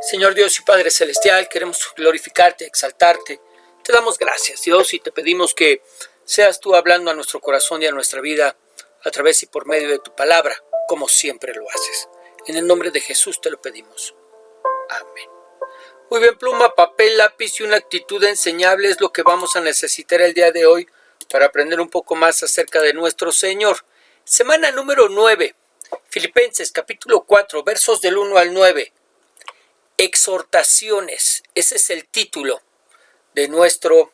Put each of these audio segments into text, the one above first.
Señor Dios y Padre Celestial, queremos glorificarte, exaltarte. Te damos gracias, Dios, y te pedimos que seas tú hablando a nuestro corazón y a nuestra vida a través y por medio de tu palabra, como siempre lo haces. En el nombre de Jesús te lo pedimos. Amén. Muy bien, pluma, papel, lápiz y una actitud enseñable es lo que vamos a necesitar el día de hoy para aprender un poco más acerca de nuestro Señor. Semana número 9, Filipenses capítulo 4, versos del 1 al 9. Exhortaciones, ese es el título de nuestro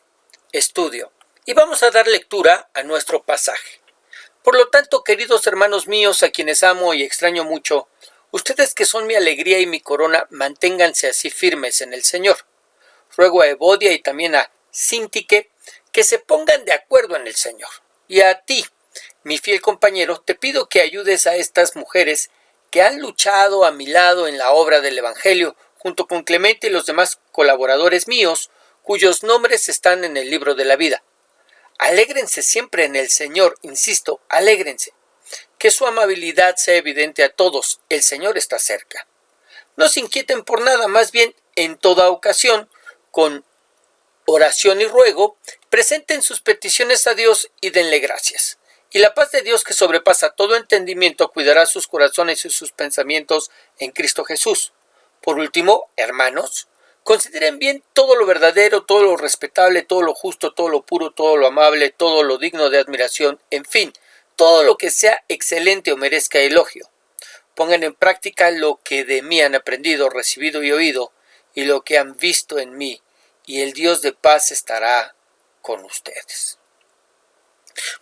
estudio. Y vamos a dar lectura a nuestro pasaje. Por lo tanto, queridos hermanos míos, a quienes amo y extraño mucho, ustedes que son mi alegría y mi corona, manténganse así firmes en el Señor. Ruego a Evodia y también a Síntique que se pongan de acuerdo en el Señor. Y a ti, mi fiel compañero, te pido que ayudes a estas mujeres que han luchado a mi lado en la obra del Evangelio, junto con Clemente y los demás colaboradores míos, cuyos nombres están en el libro de la vida. Alégrense siempre en el Señor, insisto, alégrense. Que su amabilidad sea evidente a todos, el Señor está cerca. No se inquieten por nada, más bien, en toda ocasión, con oración y ruego, presenten sus peticiones a Dios y denle gracias. Y la paz de Dios, que sobrepasa todo entendimiento, cuidará sus corazones y sus pensamientos en Cristo Jesús. Por último, hermanos, consideren bien todo lo verdadero, todo lo respetable, todo lo justo, todo lo puro, todo lo amable, todo lo digno de admiración, en fin, todo lo que sea excelente o merezca elogio. Pongan en práctica lo que de mí han aprendido, recibido y oído, y lo que han visto en mí, y el Dios de paz estará con ustedes.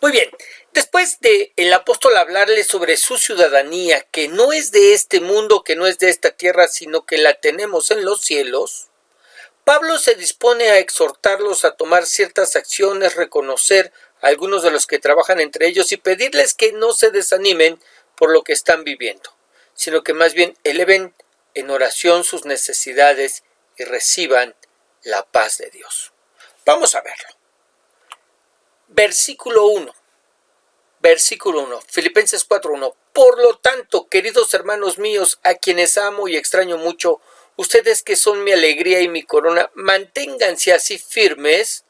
Muy bien, después de el apóstol hablarles sobre su ciudadanía, que no es de este mundo, que no es de esta tierra, sino que la tenemos en los cielos, Pablo se dispone a exhortarlos a tomar ciertas acciones, reconocer a algunos de los que trabajan entre ellos y pedirles que no se desanimen por lo que están viviendo, sino que más bien eleven en oración sus necesidades y reciban la paz de Dios. Vamos a verlo. Versículo 1, Filipenses 4:1. Por lo tanto, queridos hermanos míos, a quienes amo y extraño mucho, ustedes que son mi alegría y mi corona, manténganse así firmes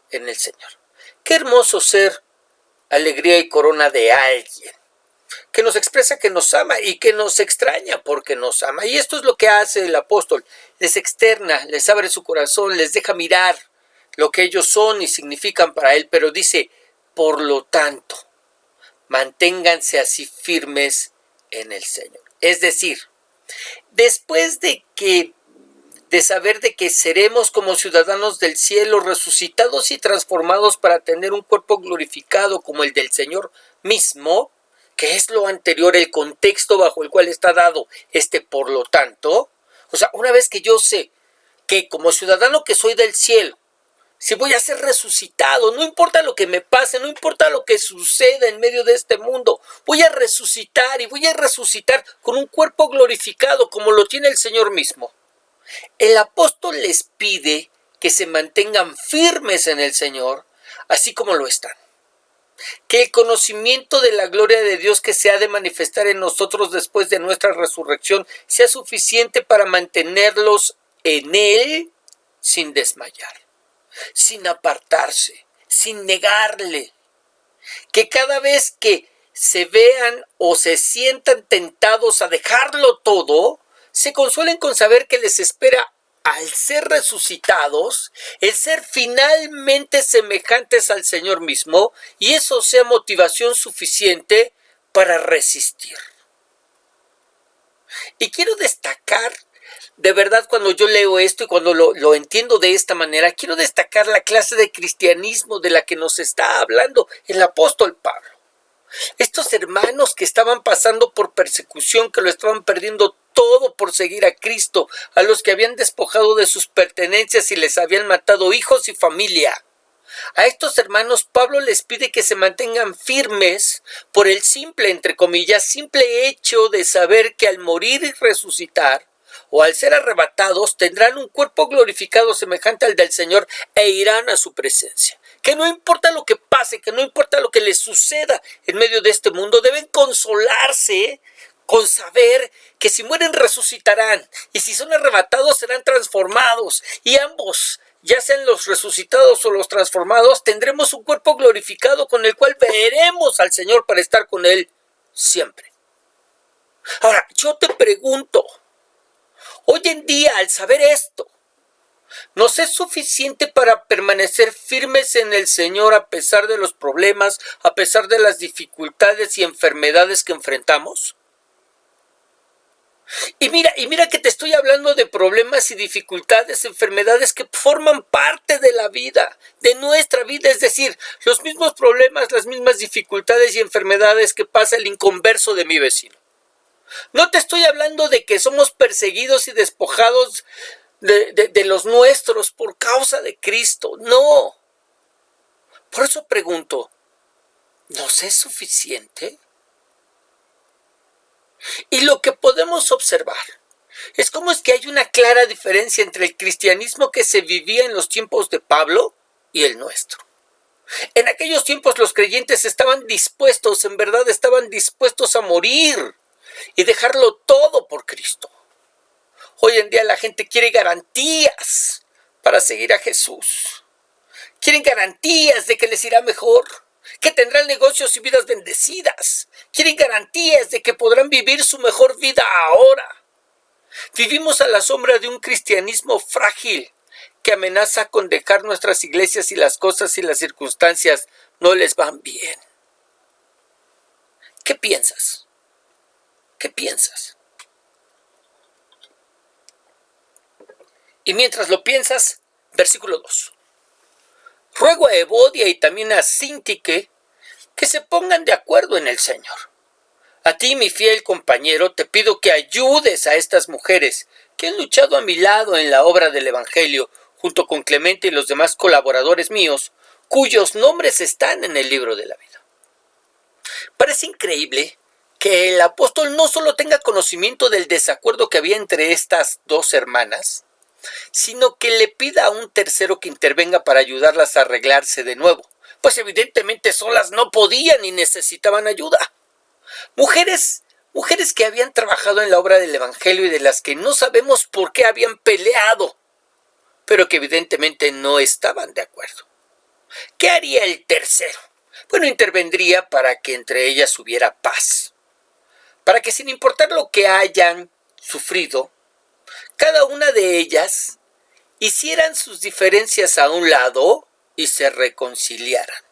en el Señor. Qué hermoso ser alegría y corona de alguien, que nos expresa que nos ama y que nos extraña porque nos ama. Y esto es lo que hace el apóstol, les externa, les abre su corazón, les deja mirar lo que ellos son y significan para él, pero dice, por lo tanto, manténganse así firmes en el Señor. Es decir, después de saber de que seremos como ciudadanos del cielo, resucitados y transformados para tener un cuerpo glorificado como el del Señor mismo, que es lo anterior, el contexto bajo el cual está dado por lo tanto, o sea, una vez que yo sé que como ciudadano que soy del cielo, si voy a ser resucitado, no importa lo que me pase, no importa lo que suceda en medio de este mundo, voy a resucitar y voy a resucitar con un cuerpo glorificado como lo tiene el Señor mismo. El apóstol les pide que se mantengan firmes en el Señor, así como lo están. Que el conocimiento de la gloria de Dios que se ha de manifestar en nosotros después de nuestra resurrección sea suficiente para mantenerlos en Él sin desmayar, sin apartarse, sin negarle. Que cada vez que se vean o se sientan tentados a dejarlo todo, se consuelen con saber que les espera al ser resucitados, el ser finalmente semejantes al Señor mismo, y eso sea motivación suficiente para resistir. Y quiero destacar, de verdad, cuando yo leo esto y cuando lo entiendo de esta manera, quiero destacar la clase de cristianismo de la que nos está hablando el apóstol Pablo. Estos hermanos que estaban pasando por persecución, que lo estaban perdiendo todo por seguir a Cristo, a los que habían despojado de sus pertenencias y les habían matado hijos y familia. A estos hermanos Pablo les pide que se mantengan firmes por el simple, entre comillas, simple hecho de saber que al morir y resucitar, o al ser arrebatados, tendrán un cuerpo glorificado semejante al del Señor e irán a su presencia. Que no importa lo que pase, que no importa lo que les suceda en medio de este mundo, deben consolarse con saber que si mueren resucitarán, y si son arrebatados serán transformados, y ambos, ya sean los resucitados o los transformados, tendremos un cuerpo glorificado con el cual veremos al Señor para estar con Él siempre. Ahora, yo te pregunto, hoy en día, al saber esto, ¿nos es suficiente para permanecer firmes en el Señor a pesar de los problemas, a pesar de las dificultades y enfermedades que enfrentamos? Y mira que te estoy hablando de problemas y dificultades, enfermedades que forman parte de la vida, de nuestra vida, es decir, los mismos problemas, las mismas dificultades y enfermedades que pasa el inconverso de mi vecino. No te estoy hablando de que somos perseguidos y despojados de los nuestros por causa de Cristo, no. Por eso pregunto, ¿nos es suficiente? Y lo que podemos observar es cómo es que hay una clara diferencia entre el cristianismo que se vivía en los tiempos de Pablo y el nuestro. En aquellos tiempos los creyentes estaban dispuestos, en verdad estaban dispuestos a morir y dejarlo todo por Cristo. Hoy en día la gente quiere garantías para seguir a Jesús. Quieren garantías de que les irá mejor, que tendrán negocios y vidas bendecidas. Quieren garantías de que podrán vivir su mejor vida ahora. Vivimos a la sombra de un cristianismo frágil que amenaza con dejar nuestras iglesias si las cosas y las circunstancias no les van bien. ¿Qué piensas? ¿Qué piensas? Y mientras lo piensas, versículo 2. Ruego a Evodia y también a Síntique que se pongan de acuerdo en el Señor. A ti, mi fiel compañero, te pido que ayudes a estas mujeres que han luchado a mi lado en la obra del Evangelio, junto con Clemente y los demás colaboradores míos, cuyos nombres están en el libro de la vida. Parece increíble que el apóstol no solo tenga conocimiento del desacuerdo que había entre estas dos hermanas, sino que le pida a un tercero que intervenga para ayudarlas a arreglarse de nuevo, pues evidentemente solas no podían y necesitaban ayuda. Mujeres que habían trabajado en la obra del Evangelio y de las que no sabemos por qué habían peleado, pero que evidentemente no estaban de acuerdo. ¿Qué haría el tercero? Bueno, intervendría para que entre ellas hubiera paz, para que sin importar lo que hayan sufrido, cada una de ellas hicieran sus diferencias a un lado y se reconciliaran.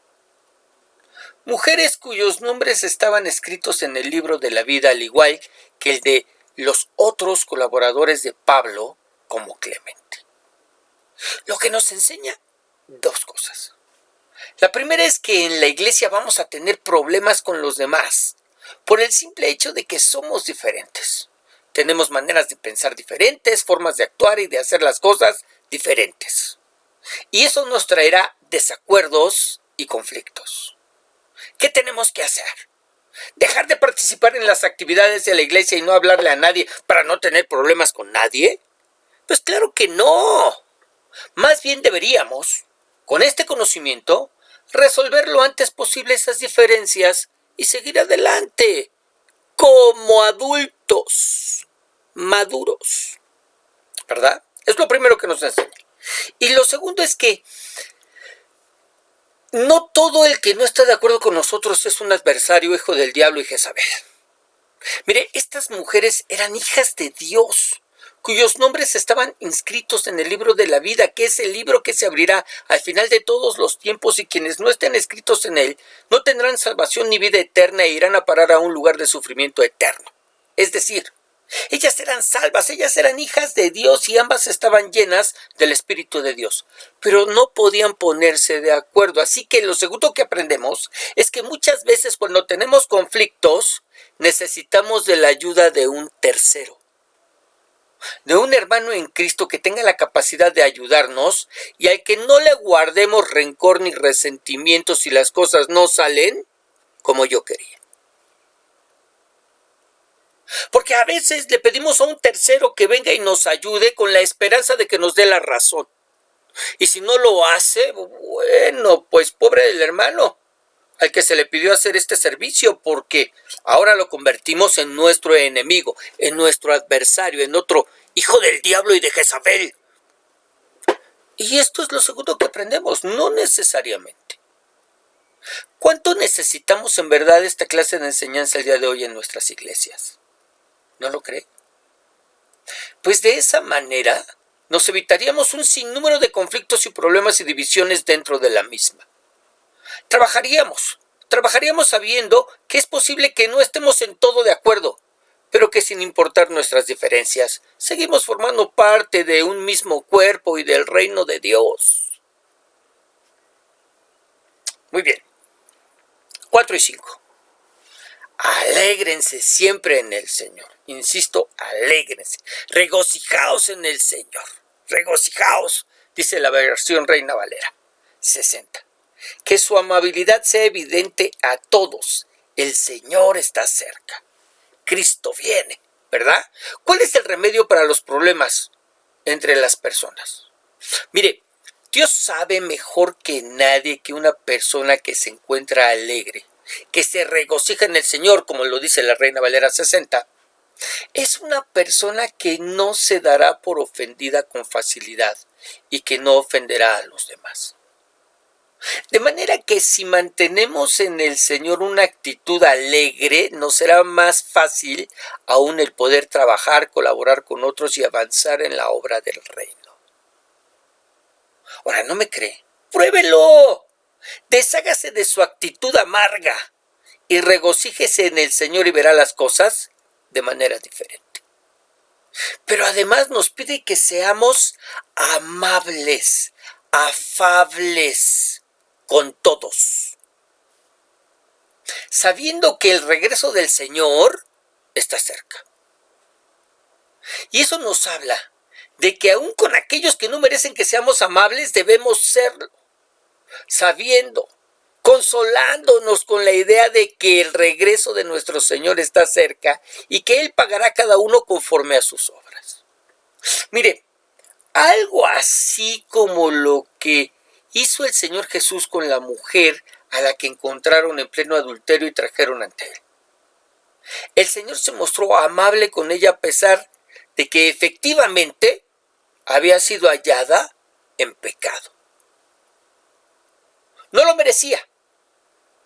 Mujeres cuyos nombres estaban escritos en el libro de la vida, al igual que el de los otros colaboradores de Pablo, como Clemente. Lo que nos enseña dos cosas. La primera es que en la iglesia vamos a tener problemas con los demás, por el simple hecho de que somos diferentes. Tenemos maneras de pensar diferentes, formas de actuar y de hacer las cosas diferentes. Y eso nos traerá desacuerdos y conflictos. ¿Qué tenemos que hacer? ¿Dejar de participar en las actividades de la iglesia y no hablarle a nadie para no tener problemas con nadie? Pues claro que no. Más bien deberíamos, con este conocimiento, resolver lo antes posible esas diferencias y seguir adelante como adultos maduros, ¿verdad? Es lo primero que nos enseña. Y lo segundo es que no todo el que no está de acuerdo con nosotros es un adversario, hijo del diablo y Jezabel. Mire, estas mujeres eran hijas de Dios, cuyos nombres estaban inscritos en el libro de la vida, que es el libro que se abrirá al final de todos los tiempos, y quienes no estén escritos en él no tendrán salvación ni vida eterna e irán a parar a un lugar de sufrimiento eterno. Es decir, ellas eran salvas, ellas eran hijas de Dios y ambas estaban llenas del Espíritu de Dios, pero no podían ponerse de acuerdo. Así que lo segundo que aprendemos es que muchas veces cuando tenemos conflictos necesitamos de la ayuda de un tercero, de un hermano en Cristo que tenga la capacidad de ayudarnos y al que no le guardemos rencor ni resentimiento si las cosas no salen como yo quería. Porque a veces le pedimos a un tercero que venga y nos ayude con la esperanza de que nos dé la razón. Y si no lo hace, bueno, pues pobre del hermano. al que se le pidió hacer este servicio, porque ahora lo convertimos en nuestro enemigo, en nuestro adversario, en otro hijo del diablo y de Jezabel. Y esto es lo segundo que aprendemos, no necesariamente. ¿Cuánto necesitamos en verdad esta clase de enseñanza el día de hoy en nuestras iglesias? ¿No lo cree? Pues de esa manera nos evitaríamos un sinnúmero de conflictos y problemas y divisiones dentro de la misma. Trabajaríamos sabiendo que es posible que no estemos en todo de acuerdo, pero que sin importar nuestras diferencias, seguimos formando parte de un mismo cuerpo y del reino de Dios. Muy bien. 4 y 5. Alégrense siempre en el Señor. Insisto, alégrense. Regocijaos en el Señor. Regocijaos, dice la versión Reina Valera 60. Que su amabilidad sea evidente a todos. El Señor está cerca. Cristo viene, ¿verdad? ¿Cuál es el remedio para los problemas entre las personas? Mire, Dios sabe mejor que nadie que una persona que se encuentra alegre, que se regocija en el Señor, como lo dice la Reina Valera 60, es una persona que no se dará por ofendida con facilidad y que no ofenderá a los demás. De manera que si mantenemos en el Señor una actitud alegre, nos será más fácil aún el poder trabajar, colaborar con otros y avanzar en la obra del reino. Ahora, ¿no me cree? ¡Pruébelo! Deshágase de su actitud amarga y regocíjese en el Señor y verá las cosas de manera diferente. Pero además nos pide que seamos amables, afables con todos, sabiendo que el regreso del Señor está cerca. Y eso nos habla de que aún con aquellos que no merecen que seamos amables, debemos serlo, sabiendo, consolándonos con la idea de que el regreso de nuestro Señor está cerca y que Él pagará a cada uno conforme a sus obras. Mire, algo así como lo que hizo el Señor Jesús con la mujer a la que encontraron en pleno adulterio y trajeron ante Él. El Señor se mostró amable con ella a pesar de que efectivamente había sido hallada en pecado. No lo merecía,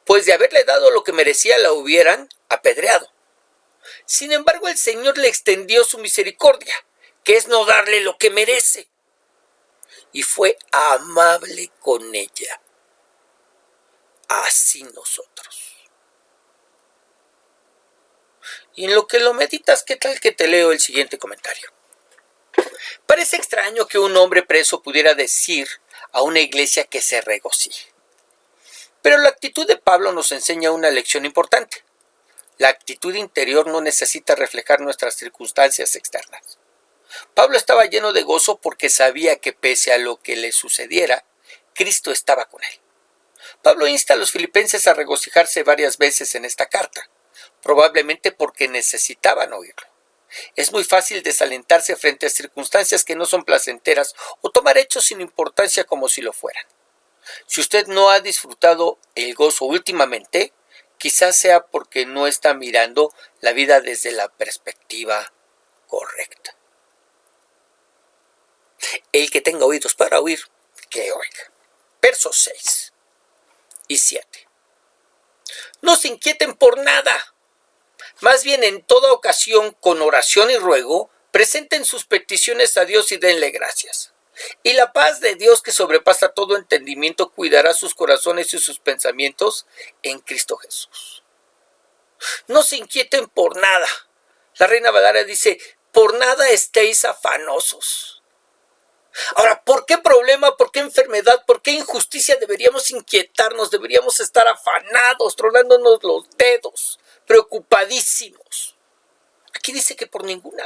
pues de haberle dado lo que merecía la hubieran apedreado. Sin embargo, el Señor le extendió su misericordia, que es no darle lo que merece, y fue amable con ella. Así nosotros. Y en lo que lo meditas, ¿qué tal que te leo el siguiente comentario? Parece extraño que un hombre preso pudiera decir a una iglesia que se regocije. Pero la actitud de Pablo nos enseña una lección importante. La actitud interior no necesita reflejar nuestras circunstancias externas. Pablo estaba lleno de gozo porque sabía que pese a lo que le sucediera, Cristo estaba con él. Pablo insta a los filipenses a regocijarse varias veces en esta carta, probablemente porque necesitaban oírlo. Es muy fácil desalentarse frente a circunstancias que no son placenteras o tomar hechos sin importancia como si lo fueran. Si usted no ha disfrutado el gozo últimamente, quizás sea porque no está mirando la vida desde la perspectiva correcta. El que tenga oídos para oír, que oiga. Versos 6 y 7. No se inquieten por nada. Más bien en toda ocasión, con oración y ruego, presenten sus peticiones a Dios y denle gracias. Y la paz de Dios, que sobrepasa todo entendimiento, cuidará sus corazones y sus pensamientos en Cristo Jesús. No se inquieten por nada. La Reina Valera dice, por nada estéis afanosos. Ahora, ¿por qué problema, por qué enfermedad, por qué injusticia deberíamos inquietarnos, deberíamos estar afanados, tronándonos los dedos, preocupadísimos? Aquí dice que por ninguna.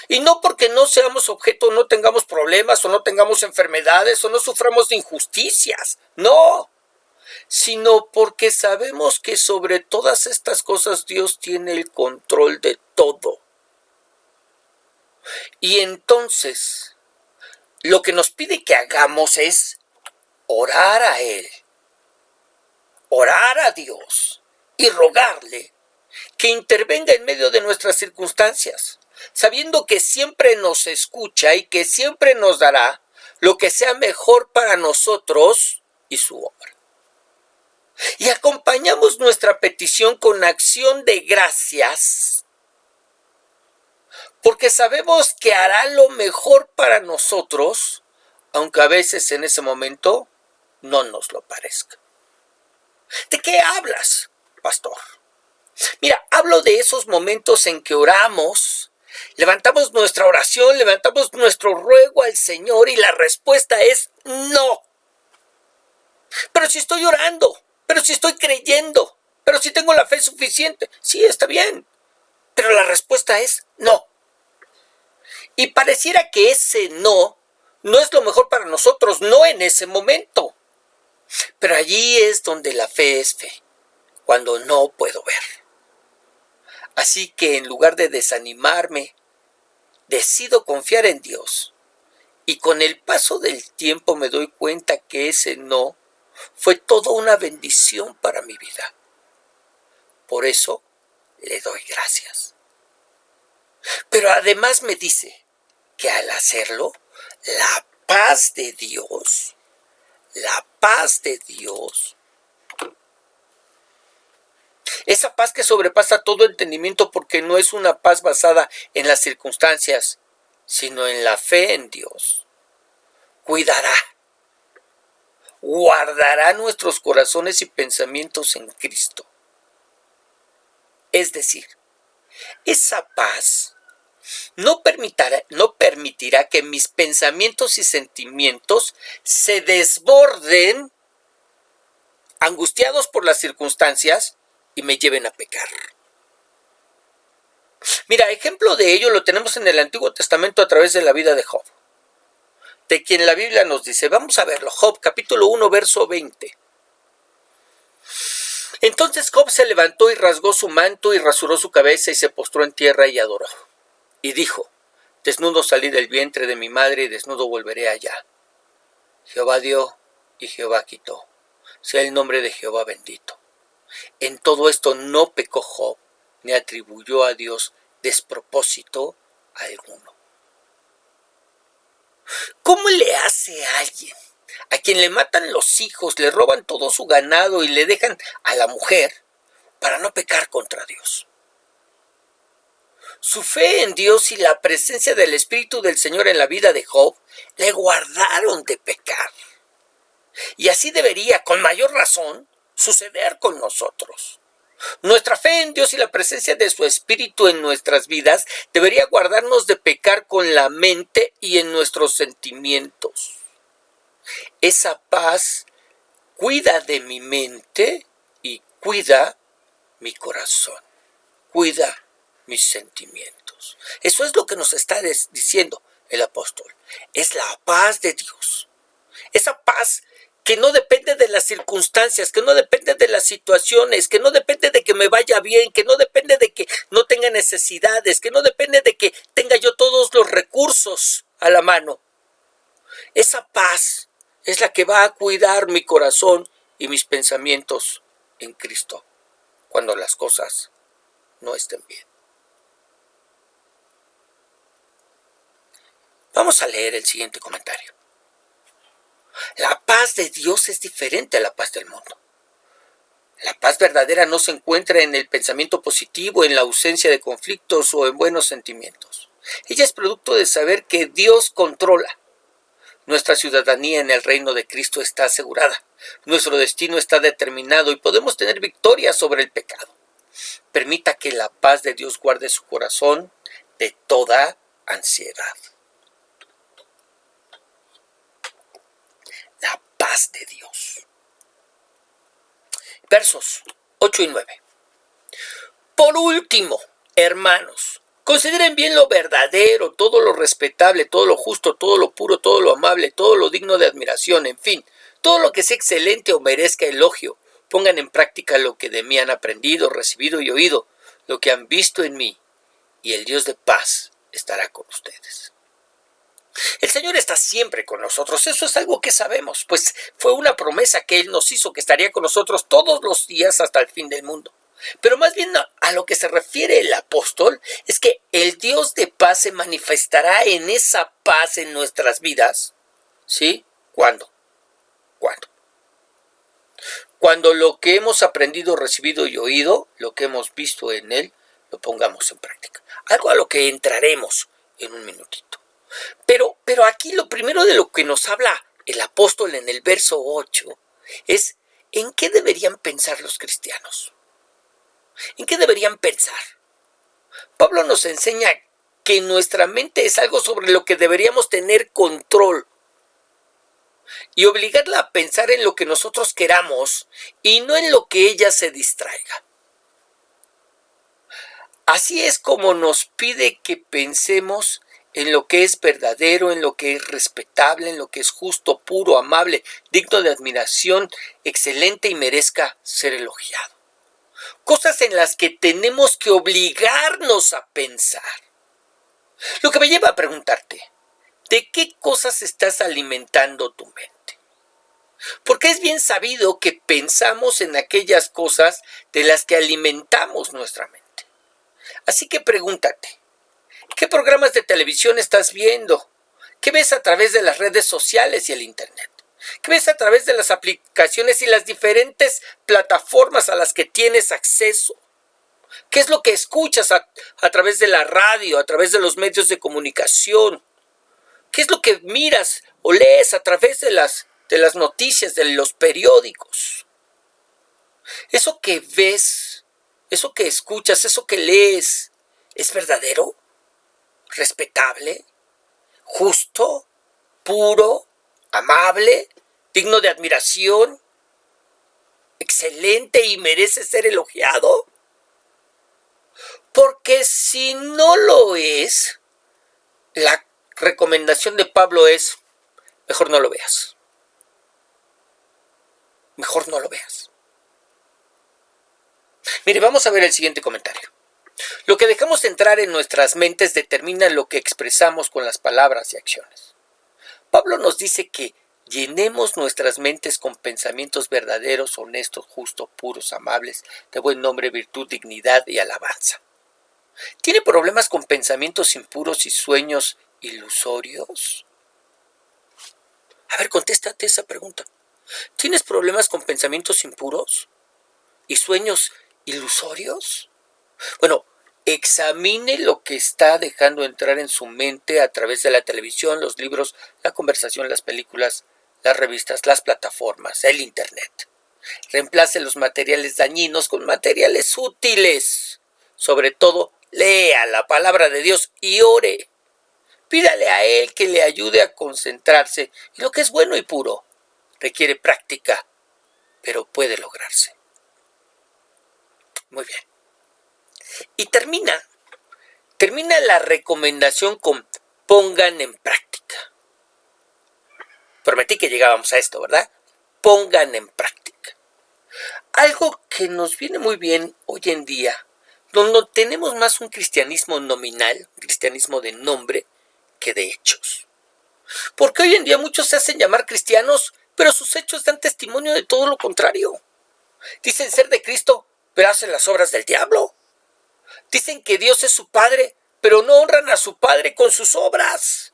Y no porque no seamos objeto, no tengamos problemas o no tengamos enfermedades o no suframos de injusticias, no, sino porque sabemos que sobre todas estas cosas Dios tiene el control de todo. Y entonces, lo que nos pide que hagamos es orar a Él, orar a Dios y rogarle que intervenga en medio de nuestras circunstancias, sabiendo que siempre nos escucha y que siempre nos dará lo que sea mejor para nosotros y su obra. Y acompañamos nuestra petición con acción de gracias, porque sabemos que hará lo mejor para nosotros, aunque a veces en ese momento no nos lo parezca. ¿De qué hablas, pastor? Mira, hablo de esos momentos en que oramos, levantamos nuestra oración, levantamos nuestro ruego al Señor y la respuesta es no. Pero si estoy orando, pero si estoy creyendo, pero si tengo la fe suficiente, sí, está bien. Pero la respuesta es no. Y pareciera que ese no es lo mejor para nosotros, no en ese momento. Pero allí es donde la fe es fe, cuando no puedo ver. Así que en lugar de desanimarme, decido confiar en Dios. Y con el paso del tiempo me doy cuenta que ese no fue toda una bendición para mi vida. Por eso le doy gracias. Pero además me dice que al hacerlo, la paz de Dios, esa paz que sobrepasa todo entendimiento, porque no es una paz basada en las circunstancias, sino en la fe en Dios, guardará nuestros corazones y pensamientos en Cristo. Es decir, esa paz no permitirá que mis pensamientos y sentimientos se desborden, angustiados por las circunstancias, y me lleven a pecar. Mira, ejemplo de ello lo tenemos en el Antiguo Testamento a través de la vida de Job, de quien la Biblia nos dice. Vamos a verlo, Job capítulo 1, verso 20. Entonces Job se levantó y rasgó su manto y rasuró su cabeza y se postró en tierra y adoró. Y dijo: desnudo salí del vientre de mi madre y desnudo volveré allá. Jehová dio y Jehová quitó. Sea el nombre de Jehová bendito. En todo esto no pecó Job, ni atribuyó a Dios despropósito alguno. ¿Cómo le hace a alguien a quien le matan los hijos, le roban todo su ganado y le dejan a la mujer para no pecar contra Dios? Su fe en Dios y la presencia del Espíritu del Señor en la vida de Job le guardaron de pecar. Y así debería, con mayor razón, suceder con nosotros. Nuestra fe en Dios y la presencia de su Espíritu en nuestras vidas debería guardarnos de pecar con la mente y en nuestros sentimientos. Esa paz cuida de mi mente y cuida mi corazón, cuida mis sentimientos. Eso es lo que nos está diciendo el apóstol. Es la paz de Dios. Esa paz que no depende de las circunstancias, que no depende de las situaciones, que no depende de que me vaya bien, que no depende de que no tenga necesidades, que no depende de que tenga yo todos los recursos a la mano. Esa paz es la que va a cuidar mi corazón y mis pensamientos en Cristo cuando las cosas no estén bien. Vamos a leer el siguiente comentario. La paz de Dios es diferente a la paz del mundo. La paz verdadera no se encuentra en el pensamiento positivo, en la ausencia de conflictos o en buenos sentimientos. Ella es producto de saber que Dios controla. Nuestra ciudadanía en el reino de Cristo está asegurada. Nuestro destino está determinado y podemos tener victoria sobre el pecado. Permita que la paz de Dios guarde su corazón de toda ansiedad. La paz de Dios. Versos 8 y 9. Por último, hermanos, consideren bien lo verdadero, todo lo respetable, todo lo justo, todo lo puro, todo lo amable, todo lo digno de admiración, en fin, todo lo que sea excelente o merezca elogio. Pongan en práctica lo que de mí han aprendido, recibido y oído, lo que han visto en mí, y el Dios de paz estará con ustedes. El Señor está siempre con nosotros, eso es algo que sabemos, pues fue una promesa que Él nos hizo, que estaría con nosotros todos los días hasta el fin del mundo. Pero más bien a lo que se refiere el apóstol es que el Dios de paz se manifestará en esa paz en nuestras vidas. ¿Sí? ¿Cuándo? ¿Cuándo? Cuando lo que hemos aprendido, recibido y oído, lo que hemos visto en Él, lo pongamos en práctica. Algo a lo que entraremos en un minutito. Pero aquí lo primero de lo que nos habla el apóstol en el verso 8 es ¿en qué deberían pensar los cristianos? ¿En qué deberían pensar? Pablo nos enseña que nuestra mente es algo sobre lo que deberíamos tener control y obligarla a pensar en lo que nosotros queramos y no en lo que ella se distraiga. Así es como nos pide que pensemos en lo que es verdadero, en lo que es respetable, en lo que es justo, puro, amable, digno de admiración, excelente y merezca ser elogiado. Cosas en las que tenemos que obligarnos a pensar. Lo que me lleva a preguntarte, ¿de qué cosas estás alimentando tu mente? Porque es bien sabido que pensamos en aquellas cosas de las que alimentamos nuestra mente. Así que pregúntate, ¿qué programas de televisión estás viendo? ¿Qué ves a través de las redes sociales y el internet? ¿Qué ves a través de las aplicaciones y las diferentes plataformas a las que tienes acceso? ¿Qué es lo que escuchas a través de la radio, a través de los medios de comunicación? ¿Qué es lo que miras o lees a través de las noticias, de los periódicos? ¿Eso que ves, eso que escuchas, eso que lees, es verdadero, respetable, justo, puro, amable, digno de admiración, excelente y merece ser elogiado? Porque si no lo es, la recomendación de Pablo es, mejor no lo veas. Mejor no lo veas. Mire, vamos a ver el siguiente comentario. Lo que dejamos entrar en nuestras mentes determina lo que expresamos con las palabras y acciones. Pablo nos dice que llenemos nuestras mentes con pensamientos verdaderos, honestos, justos, puros, amables, de buen nombre, virtud, dignidad y alabanza. ¿Tiene problemas con pensamientos impuros y sueños ilusorios? A ver, contéstate esa pregunta. ¿Tienes problemas con pensamientos impuros y sueños ilusorios? Bueno, examine lo que está dejando entrar en su mente a través de la televisión, los libros, la conversación, las películas, las revistas, las plataformas, el internet. Reemplace los materiales dañinos con materiales útiles. Sobre todo, lea la palabra de Dios y ore. Pídale a Él que le ayude a concentrarse. Y lo que es bueno y puro requiere práctica, pero puede lograrse. Muy bien. Y termina la recomendación con pongan en práctica. Prometí que llegábamos a esto, ¿verdad? Pongan en práctica. Algo que nos viene muy bien hoy en día, donde tenemos más un cristianismo nominal, un cristianismo de nombre, que de hechos. Porque hoy en día muchos se hacen llamar cristianos, pero sus hechos dan testimonio de todo lo contrario. Dicen ser de Cristo, pero hacen las obras del diablo. Dicen que Dios es su Padre, pero no honran a su Padre con sus obras.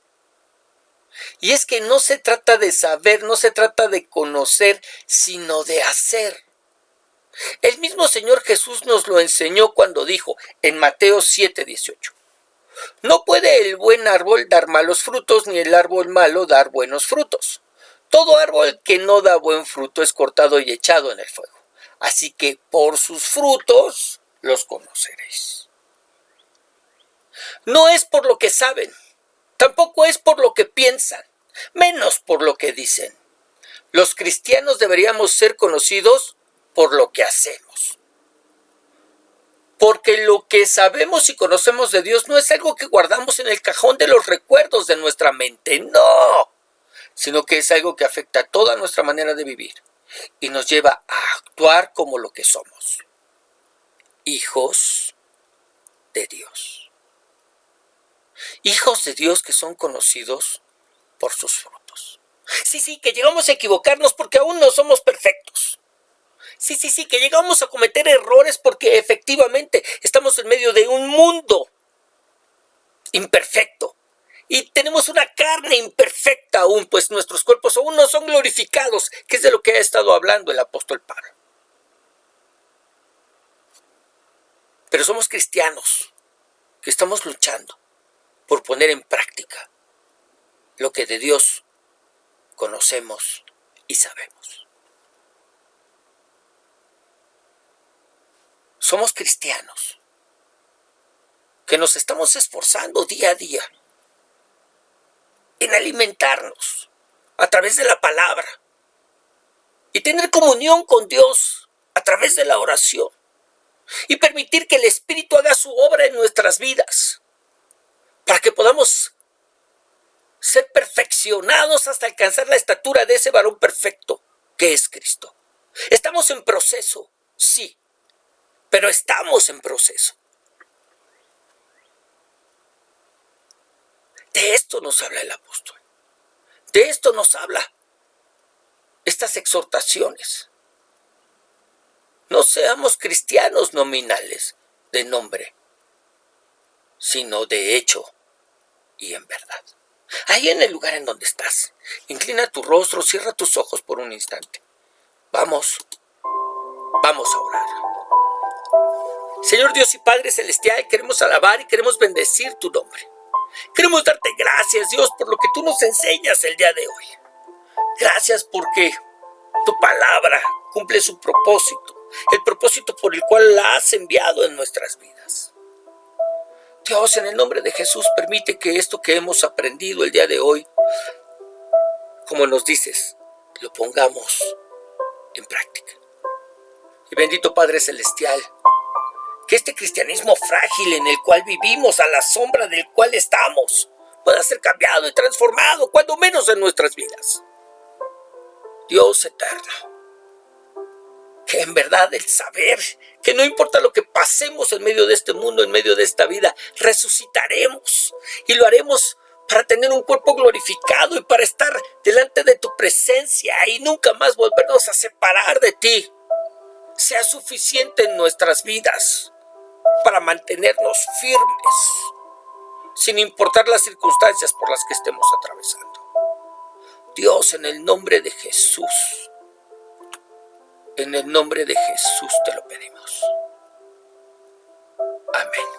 Y es que no se trata de saber, no se trata de conocer, sino de hacer. El mismo Señor Jesús nos lo enseñó cuando dijo en Mateo 7:18. No puede el buen árbol dar malos frutos, ni el árbol malo dar buenos frutos. Todo árbol que no da buen fruto es cortado y echado en el fuego. Así que por sus frutos los conoceréis. No es por lo que saben, tampoco es por lo que piensan, menos por lo que dicen. Los cristianos deberíamos ser conocidos por lo que hacemos. Porque lo que sabemos y conocemos de Dios no es algo que guardamos en el cajón de los recuerdos de nuestra mente, no, sino que es algo que afecta toda nuestra manera de vivir y nos lleva a actuar como lo que somos, hijos de Dios. Hijos de Dios que son conocidos por sus frutos. Sí, que llegamos a equivocarnos porque aún no somos perfectos. Sí, que llegamos a cometer errores porque efectivamente estamos en medio de un mundo imperfecto. Y tenemos una carne imperfecta aún, pues nuestros cuerpos aún no son glorificados, que es de lo que ha estado hablando el apóstol Pablo. Pero somos cristianos que estamos luchando por poner en práctica lo que de Dios conocemos y sabemos. Somos cristianos que nos estamos esforzando día a día en alimentarnos a través de la palabra y tener comunión con Dios a través de la oración y permitir que el Espíritu haga su obra en nuestras vidas para que podamos ser perfeccionados hasta alcanzar la estatura de ese varón perfecto que es Cristo. Estamos en proceso, sí, pero estamos en proceso. De esto nos habla el apóstol. De esto nos habla estas exhortaciones. No seamos cristianos nominales de nombre, sino de hecho y en verdad. Ahí en el lugar en donde estás, inclina tu rostro, cierra tus ojos por un instante. Vamos a orar. Señor Dios y Padre Celestial, queremos alabar y queremos bendecir tu nombre. Queremos darte gracias, Dios, por lo que tú nos enseñas el día de hoy. Gracias porque tu palabra cumple su propósito, el propósito por el cual la has enviado en nuestras vidas. Dios, en el nombre de Jesús, permite que esto que hemos aprendido el día de hoy, como nos dices, lo pongamos en práctica. Y bendito Padre Celestial, que este cristianismo frágil en el cual vivimos, a la sombra del cual estamos, pueda ser cambiado y transformado, cuando menos en nuestras vidas. Dios eterno, que en verdad el saber que no importa lo que pasemos en medio de este mundo, en medio de esta vida, resucitaremos y lo haremos para tener un cuerpo glorificado y para estar delante de tu presencia y nunca más volvernos a separar de ti, sea suficiente en nuestras vidas para mantenernos firmes, sin importar las circunstancias por las que estemos atravesando. Dios, en el nombre de Jesús, en el nombre de Jesús te lo pedimos. Amén.